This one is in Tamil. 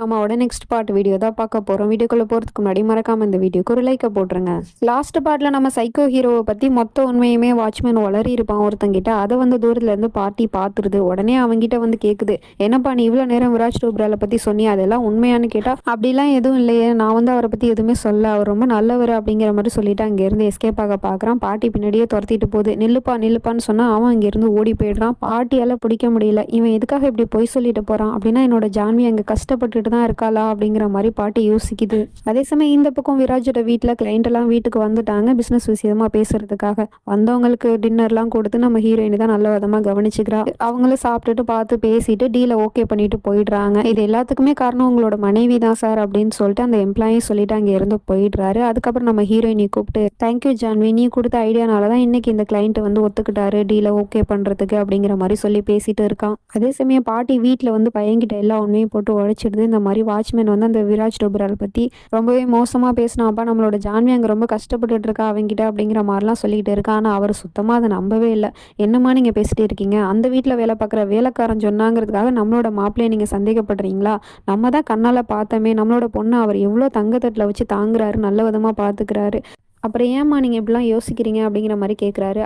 ஆமாவோட நெக்ஸ்ட் பார்ட் வீடியோ தான் பார்க்க போகிறோம். வீடியோக்குள்ளே போகிறதுக்கு முன்னாடி மறக்காமல் இந்த வீடியோக்கு ஒரு லைக்கை போட்டுருங்க. லாஸ்ட் பார்ட்டில் நம்ம சைக்கோ ஹீரோவை பற்றி மொத்த உண்மையுமே வாட்ச்மேன் வளரி இருப்பான் ஒருத்தங்கிட்ட. அதை வந்து தூரத்துலேருந்து பார்ட்டி பார்த்துருது. உடனே அவங்ககிட்ட வந்து கேட்குது, என்னப்பா நீ இவ்வளோ நேரம் விராஜ் டோப்ராலை பற்றி சொன்னி, அதெல்லாம் உண்மையானு கேட்டால் அப்படிலாம் எதுவும் இல்லையே, நான் வந்து அவரை பற்றி எதுவுமே சொல்ல, அவர் ரொம்ப நல்லவர் அப்படிங்கிற மாதிரி சொல்லிட்டு அங்கேருந்து எஸ்கேப் ஆக பார்க்குறான். பாட்டி பின்னாடியே துரத்திட்டு போகுது. நில்லுப்பா நில்லுப்பான்னு சொன்னால் அவன் அங்கேருந்து ஓடி போயிடுறான். பாட்டியால் பிடிக்க முடியல, இவன் எதுக்காக இப்படி பொய் சொல்லிட்டு போகிறான், அப்படின்னா என்னோட ஜான்வி அங்கே கஷ்டப்பட்டு தான் இருக்காளா அப்படிங்கிற மாதிரி பாட்டி யோசிக்குது. அதே சமயம் இந்த பக்கம் விராஜோட வீட்டில் கிளைண்ட் எல்லாம் வீட்டுக்கு வந்துட்டாங்க பிசினஸ் விஷயமா பேசுறதுக்காக. வந்தவங்களுக்கு டின்னர்லாம் கொடுத்து நம்ம ஹீரோயினி தான் நல்ல விதமா கவனிச்சுக்கிறா. அவங்களும் சாப்பிட்டுட்டு பார்த்து பேசிட்டு டீலை ஓகே பண்ணிட்டு போயிடுறாங்க. இது எல்லாத்துக்குமே காரணம் உங்களோட மனைவி தான் சார் அப்படின்னு சொல்லிட்டு அந்த எம்ப்ளாயி சொல்லிட்டு அங்கே இருந்து போயிடுறாரு. அதுக்கப்புறம் நம்ம ஹீரோயினி கூப்பிட்டு, தேங்க்யூ ஜான்வி, நீ கொடுத்த ஐடியானால தான் இன்னைக்கு இந்த கிளைண்ட் வந்து ஒத்துக்கிட்டாரு டீலை ஓகே பண்றதுக்கு அப்படிங்கிற மாதிரி சொல்லி பேசிட்டு இருக்கான். அதே சமயம் பாட்டி வீட்டில் வந்து பையன்கிட்ட எல்லா உண்மையும் போட்டு உழைச்சிடுது. இந்த மாதிரி வாட்ச்மேன் வந்து அந்த விராஜ் டோப்ரால் பற்றி ரொம்பவே மோசமாக பேசினாப்பா, நம்மளோட ஜான்வி அங்கே ரொம்ப கஷ்டப்பட்டுட்டு இருக்கா அவங்ககிட்ட அப்படிங்கிற மாதிரிலாம் சொல்லிக்கிட்டு இருக்கா. ஆனால் அவர் சுத்தமாக அதை நம்பவே இல்லை. என்னம்மா நீங்கள் பேசிட்டு இருக்கீங்க, அந்த வீட்டில் வேலை பார்க்குற வேலைக்காரன் சொன்னாங்கிறதுக்காக நம்மளோட மாப்பிள்ளையை நீங்கள் சந்தேகப்படுறீங்களா? நம்ம தான் கண்ணால் பார்த்தோமே, நம்மளோட பொண்ணை அவர் எவ்வளோ தங்கத்தட்டில் வச்சு தாங்குறாரு, நல்ல விதமாக பார்த்துக்கிறாரு, அப்புறம் ஏம்மா நீங்கள் இப்படிலாம் யோசிக்கிறீங்க அப்படிங்கிற மாதிரி கேட்குறாரு.